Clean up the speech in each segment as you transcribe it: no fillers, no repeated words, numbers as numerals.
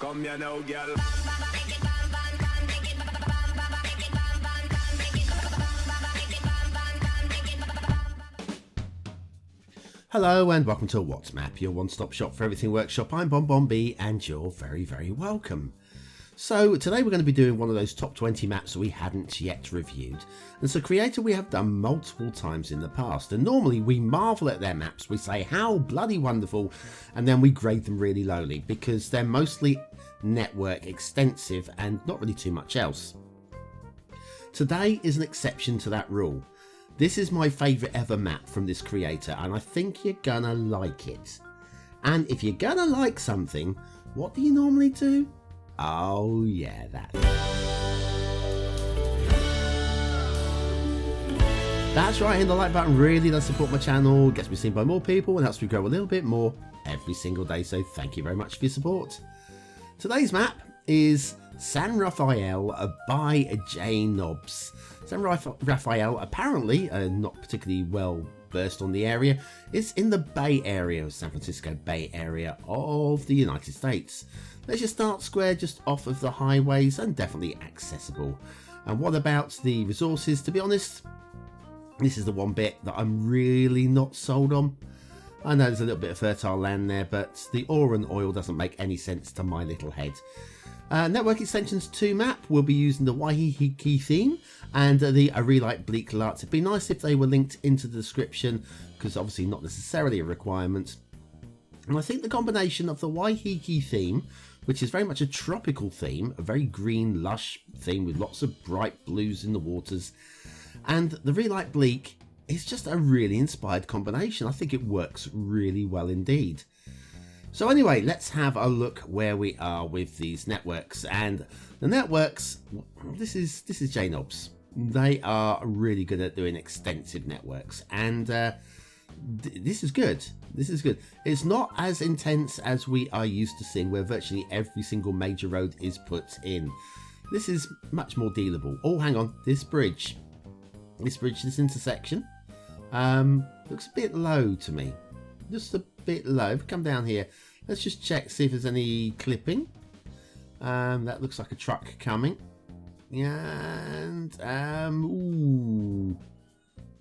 Come here now, girl. Hello and welcome to What's Map, your one-stop shop for everything workshop. I'm BonBonB and you're very, very welcome. So today we're going to be doing one of those top 20 maps that we hadn't yet reviewed. And it's a creator we have done multiple times in the past. And normally we marvel at their maps, we say how bloody wonderful, and then we grade them really lowly because they're mostly network extensive and not really too much else. Today is an exception to that rule. This is my favourite ever map from this creator and I think you're gonna like it. And if you're gonna like something, what do you normally do? Oh yeah, that. That's right, hitting the like button really does support my channel, gets me seen by more people and helps me grow a little bit more every single day, so thank you very much for your support. Today's map is San Rafael by Byun. San Rafael, apparently not particularly well versed on the area, is in the Bay Area of San Francisco Bay Area of the United States. There's your start square just off of the highways and definitely accessible. And what about the resources? To be honest, this is the one bit that I'm really not sold on. I know there's a little bit of fertile land there, but the ore and oil doesn't make any sense to my little head. Network Extensions 2 map will be using the Waiheke theme and the I Really Like Bleak LUT. It'd be nice if they were linked into the description because obviously not necessarily a requirement. And I think the combination of the Waiheke theme, which is very much a tropical theme, a very green lush theme with lots of bright blues in the waters, and the Really Like Bleak is just a really inspired combination. I think it works really well indeed. So anyway, let's have a look where we are with these networks. And the networks, this is JNobs. They are really good at doing extensive networks, and this is good. This is good. It's not as intense as we are used to seeing, where virtually every single major road is put in. This is much more dealable. Oh, hang on, this bridge, this intersection, looks a bit low to me. Just a bit low. If we come down here, let's just check, see if there's any clipping. That looks like a truck coming. And ooh,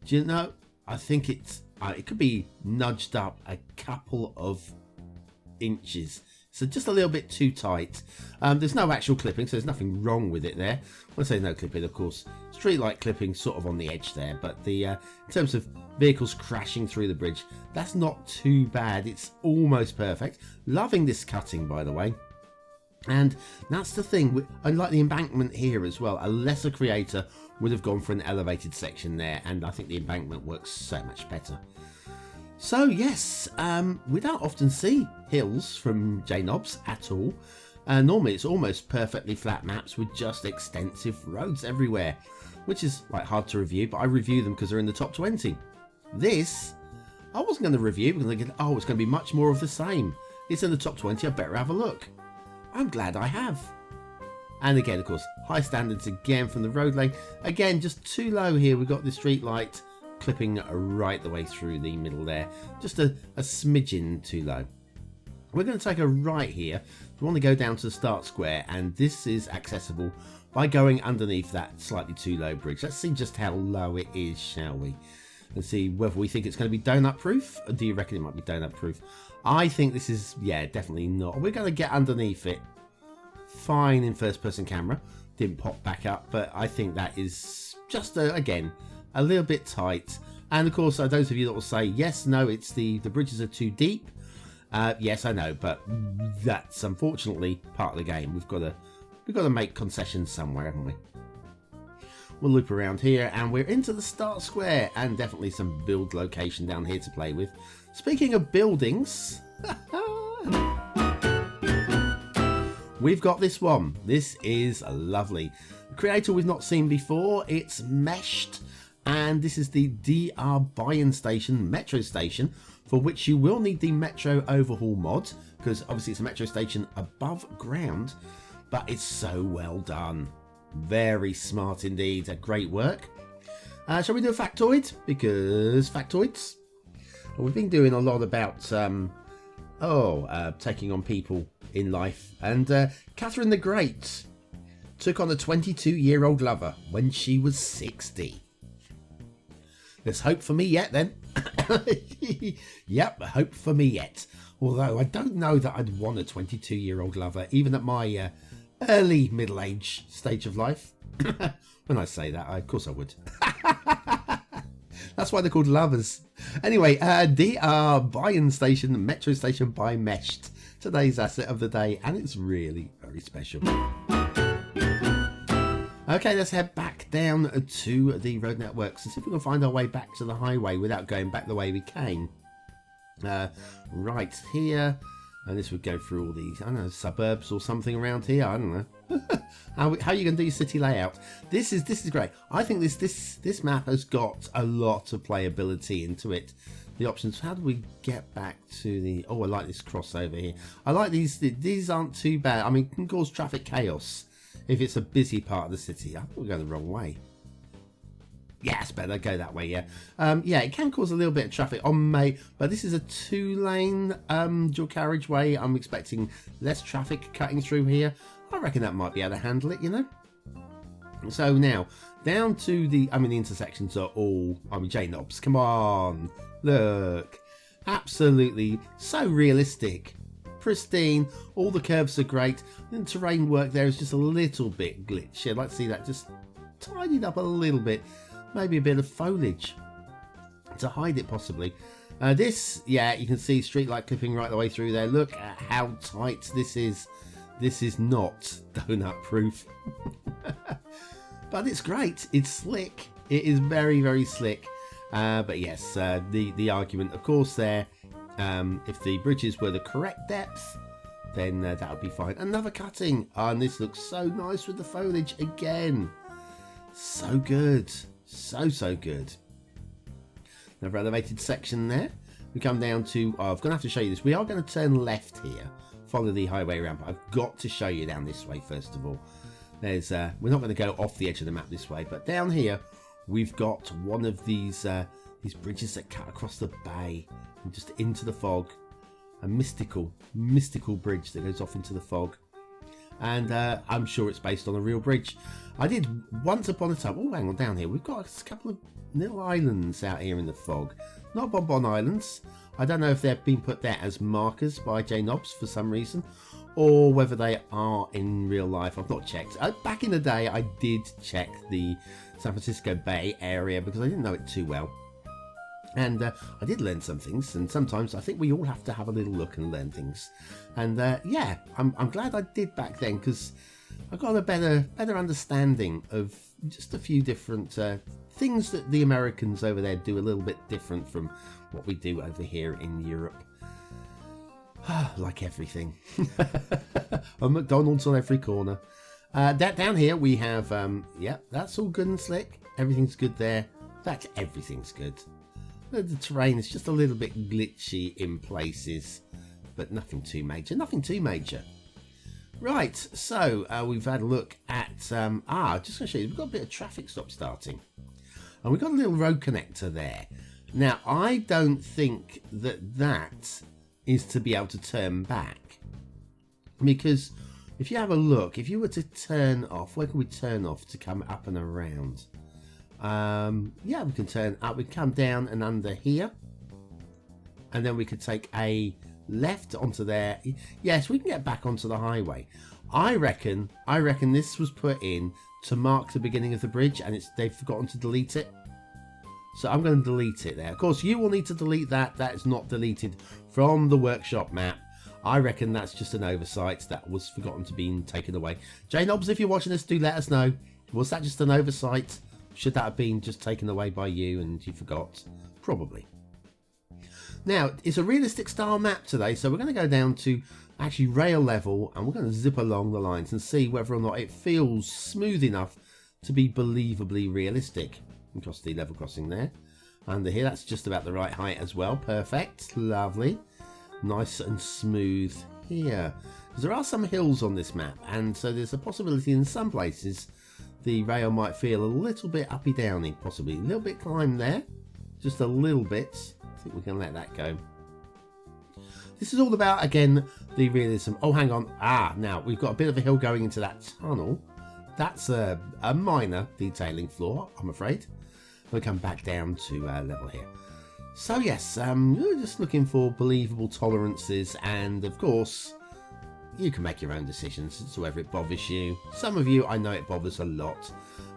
do you know? I think it could be nudged up a couple of inches, so just a little bit too tight. There's no actual clipping, so there's nothing wrong with it there. When I say no clipping, of course, streetlight clipping sort of on the edge there, but the in terms of vehicles crashing through the bridge, that's not too bad. It's almost perfect. Loving this cutting, by the way. And that's the thing, unlike the embankment here as well, a lesser creator would have gone for an elevated section there, and I think the embankment works so much better. So yes, we don't often see hills from JNobs at all. Normally it's almost perfectly flat maps with just extensive roads everywhere, which is like hard to review, but I review them because they're in the top 20. This, I wasn't going to review because I think, oh, it's going to be much more of the same. It's in the top 20, I better have a look. I'm glad I have. And again, of course, high standards again from the road lane. Again, just too low here. We've got the street light clipping right the way through the middle there. Just a smidgen too low. We're going to take a right here. We want to go down to the start square, and this is accessible by going underneath that slightly too low bridge. Let's see just how low it is, shall we? And see whether we think it's going to be donut proof, or do you reckon it might be donut proof? I think this is, yeah, definitely not. We're going to get underneath it. Fine in first person camera. Didn't pop back up, but I think that is just, again, a little bit tight. And of course, those of you that will say, yes, no, it's the bridges are too deep. Yes, I know, but that's unfortunately part of the game. We've got to make concessions somewhere, haven't we? We'll loop around here and we're into the start square, and definitely some build location down here to play with. Speaking of buildings, we've got this one. This is lovely. A creator we've not seen before. It's meshed, and this is the DR Byen station, metro station, for which you will need the metro overhaul mod, because obviously it's a metro station above ground, but it's so well done. Very smart indeed. Great work. Shall we do a factoid? Because factoids. We've been doing a lot about taking on people in life. And Catherine the Great took on a 22-year-old lover when she was 60. There's hope for me yet, then. Yep, hope for me yet. Although I don't know that I'd want a 22-year-old lover, even at my early middle-age stage of life. When I say that, of course I would. That's why they're called lovers. Anyway, DR Byen Station, Metro Station by Meshed. Today's asset of the day, and it's really very special. Okay, let's head back down to the road networks and see if we can find our way back to the highway without going back the way we came. Right here, and this would go through all these, I don't know, suburbs or something around here. I don't know. How are you going to do your city layout? This is great. I think this map has got a lot of playability into it. The options. How do we get back to the? Oh, I like this crossover here. I like these. These aren't too bad. I mean, it can cause traffic chaos if it's a busy part of the city. I think we're going the wrong way. Yeah, it's better go that way. Yeah, yeah, it can cause a little bit of traffic on May, but this is a 2-lane dual carriageway. I'm expecting less traffic cutting through here. I reckon that might be able to handle it, you know. So now down to the, I mean, the intersections are all, I mean, J-knobs. Come on, look, absolutely so realistic, pristine. All the curves are great. The terrain work there is just a little bit glitchy. I'd like to see that just tidied up a little bit. Maybe a bit of foliage to hide it, possibly. This, yeah, you can see streetlight clipping right the way through there. Look at how tight this is. This is not donut proof. But it's great. It's slick. It is very, very slick. But yes, the argument, of course, there, if the bridges were the correct depth, then that would be fine. Another cutting. And this looks so nice with the foliage again. So good. So good. Another elevated section there. We come down to, I'm going to have to show you this. We are going to turn left here, follow the highway around, but I've got to show you down this way first of all. There's, we're not going to go off the edge of the map this way, but down here we've got one of these bridges that cut across the bay and just into the fog. A mystical bridge that goes off into the fog. And I'm sure it's based on a real bridge. I did once upon a time. Oh, hang on, down here we've got a couple of little islands out here in the fog. Not BonBonB Islands. I don't know if they've been put there as markers by J-knobs for some reason, or whether they are in real life. I've not checked. Back in the day, I did check the San Francisco Bay area because I didn't know it too well. And I did learn some things, and sometimes I think we all have to have a little look and learn things. And yeah, I'm glad I did back then, because I got a better understanding of just a few different things that the Americans over there do a little bit different from what we do over here in Europe. Like everything. A McDonald's on every corner. Down here we have, yeah, that's all good and slick. Everything's good there. In fact, everything's good. The terrain is just a little bit glitchy in places, but nothing too major. Right, so we've had a look at, just going to show you, we've got a bit of traffic stop starting. And we've got a little road connector there. Now, I don't think that is to be able to turn back. Because if you have a look, if you were to turn off, where can we turn off to come up and around? Yeah, we can turn up, we can come down and under here, and then we could take a left onto there. Yes, we can get back onto the highway. I reckon this was put in to mark the beginning of the bridge, and they've forgotten to delete it. So I'm going to delete it there. Of course, you will need to delete that. That is not deleted from the workshop map. I reckon that's just an oversight that was forgotten to be taken away. J-knobs, if you're watching this, do let us know. Was that just an oversight? Should that have been just taken away by you and you forgot? Probably. Now, it's a realistic style map today, so we're going to go down to actually rail level, and we're going to zip along the lines and see whether or not it feels smooth enough to be believably realistic. Across the level crossing there. Under here, that's just about the right height as well. Perfect. Lovely. Nice and smooth here. Because there are some hills on this map, and so there's a possibility in some places the rail might feel a little bit uppy downy, possibly. A little bit climb there. Just a little bit. I think we can let that go. This is all about, again, the realism. Oh, hang on. Now, we've got a bit of a hill going into that tunnel. That's a minor detailing flaw, I'm afraid. We'll come back down to level here. So, yes, we're just looking for believable tolerances. And, of course, you can make your own decisions as to whether it bothers you. Some of you, I know it bothers a lot.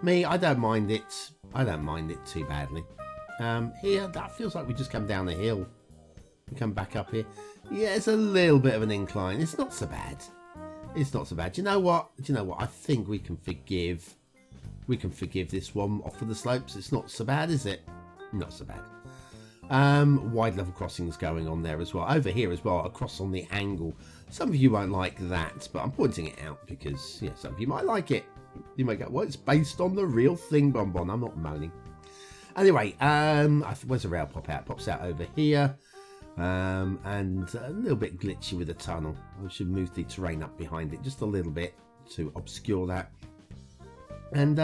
Me, I don't mind it. I don't mind it too badly. Here, that feels like we just come down a hill. We come back up here. Yeah, it's a little bit of an incline. It's not so bad. It's not so bad. Do you know what? I think we can forgive. We can forgive this one off of the slopes. It's not so bad, is it? Not so bad. Wide level crossings going on there as well. Over here as well, across on the angle. Some of you won't like that, but I'm pointing it out because some of you might like it. You might go, well, it's based on the real thing, BonBon. I'm not moaning. Anyway, where's the rail pop out? Pops out over here. And a little bit glitchy with the tunnel. I should move the terrain up behind it just a little bit to obscure that. And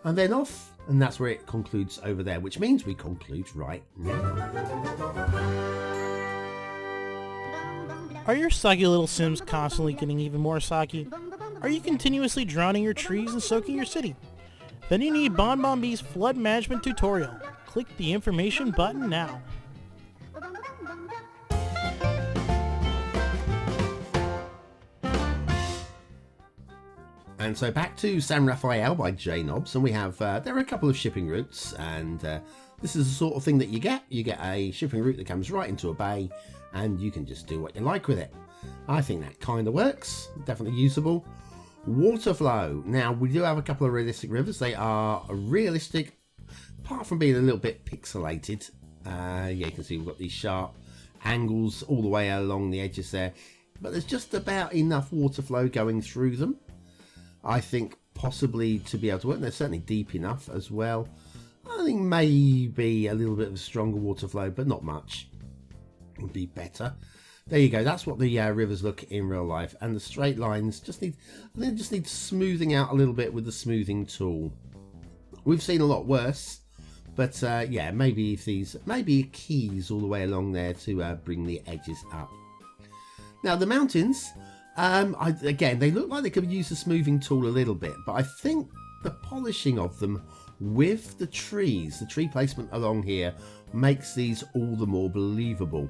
then off. And that's where it concludes over there, which means we conclude right now. Are your soggy little Sims constantly getting even more soggy? Are you continuously drowning your trees and soaking your city? Then you need BonBonB's flood management tutorial. Click the information button now. And so back to San Rafael by J Knobs, and we have there are a couple of shipping routes, and this is the sort of thing that you get. You get a shipping route that comes right into a bay, and you can just do what you like with it. I think that kind of works. Definitely usable. Water flow. Now, we do have a couple of realistic rivers. They are realistic, apart from being a little bit pixelated. You can see we've got these sharp angles all the way along the edges there. But there's just about enough water flow going through them, I think, possibly to be able to work. And they're certainly deep enough as well. I think maybe a little bit of a stronger water flow, but not much. Would be better. There you go. That's what the rivers look in real life. And the straight lines just need smoothing out a little bit with the smoothing tool. We've seen a lot worse. But yeah, maybe if maybe keys all the way along there to bring the edges up. Now the mountains, again, they look like they could use the smoothing tool a little bit. But I think the polishing of them with the trees, the tree placement along here, makes these all the more believable.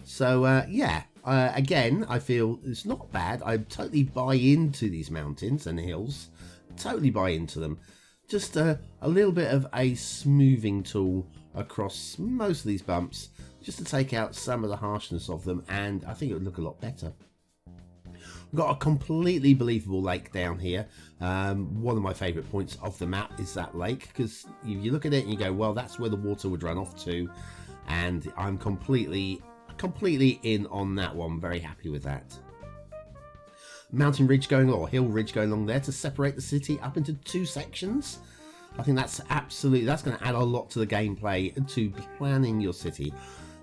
So yeah, again, I feel it's not bad. I totally buy into these mountains and hills. Totally buy into them. Just a little bit of a smoothing tool across most of these bumps, just to take out some of the harshness of them, and I think it would look a lot better. We've got a completely believable lake down here. One of my favourite points of the map is that lake, because you look at it and you go, well, that's where the water would run off to, and I'm completely in on that one. Very happy with that. Mountain ridge going, or hill ridge going along there to separate the city up into two sections. I think that's going to add a lot to the gameplay and to planning your city.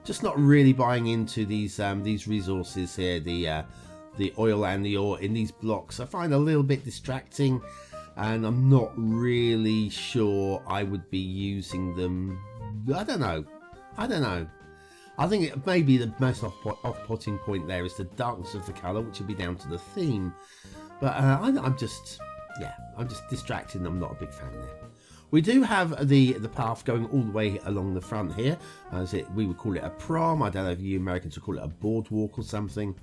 Just not really buying into these resources here, the oil and the ore in these blocks. I find a little bit distracting, and I'm not really sure I would be using them. I don't know. I think maybe the most off-putting point there is the darkness of the colour, which would be down to the theme. But I'm just distracted. I'm not a big fan there. We do have the path going all the way along the front here. We would call it a prom. I don't know if you Americans would call it a boardwalk or something.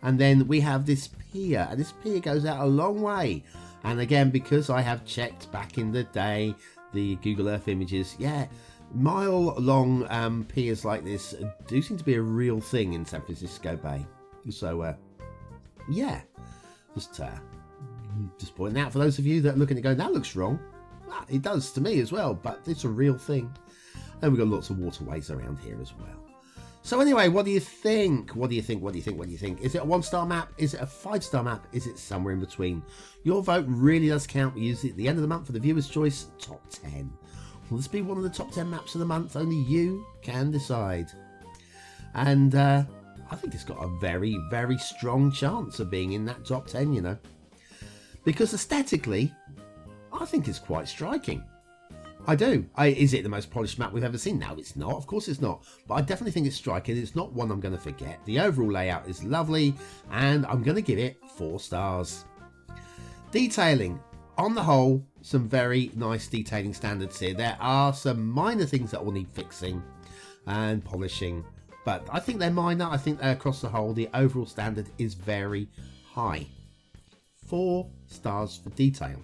And then we have this pier, and this pier goes out a long way. And again, because I have checked back in the day the Google Earth images, yeah, mile-long piers like this do seem to be a real thing in San Francisco Bay. So, yeah, just pointing out for those of you that are looking at going, that looks wrong. Well, it does to me as well, but it's a real thing. And we've got lots of waterways around here as well. So anyway, what do you think? What do you think? Is it a 1-star map? Is it a 5-star map? Is it somewhere in between? Your vote really does count. We use it at the end of the month for the viewer's choice top 10. Will this be one of the top 10 maps of the month? Only you can decide. And I think it's got a very, very strong chance of being in that top 10, you know. Because aesthetically, I think it's quite striking. I do. Is it the most polished map we've ever seen? No, it's not. Of course it's not. But I definitely think it's striking. It's not one I'm going to forget. The overall layout is lovely, and I'm going to give it 4 stars. Detailing. On the whole, some very nice detailing standards here. There are some minor things that will need fixing and polishing, but I think they're minor. I think across the whole, the overall standard is very high. 4 stars for detail.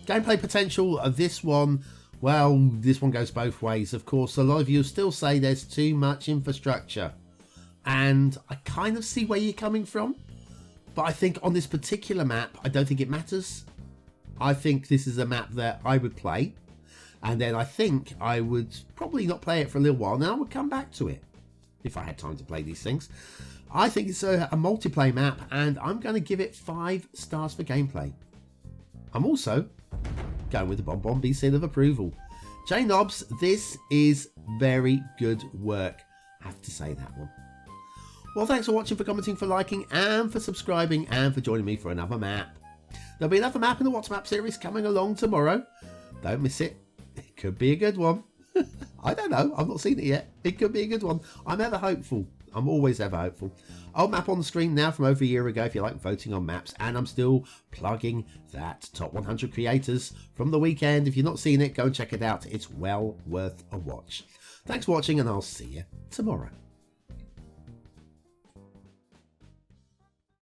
Gameplay potential of this one, well, this one goes both ways. Of course, a lot of you still say there's too much infrastructure, and I kind of see where you're coming from, but I think on this particular map, I don't think it matters. I think this is a map that I would play, and then I think I would probably not play it for a little while. Now I would come back to it if I had time to play these things. I think it's a multiplayer map, and I'm going to give it 5 stars for gameplay. I'm also going with the BonBonB seal of approval. J Knobs, this is very good work. I have to say that one. Well, thanks for watching, for commenting, for liking, and for subscribing, and for joining me for another map. There'll be another map in the What's Map series coming along tomorrow. Don't miss it. It could be a good one. I don't know. I've not seen it yet. It could be a good one. I'm ever hopeful. I'm always ever hopeful. Old map on the screen now from over a year ago if you like voting on maps, and I'm still plugging that top 100 creators from the weekend. If you've not seen it, go and check it out. It's well worth a watch. Thanks for watching, and I'll see you tomorrow.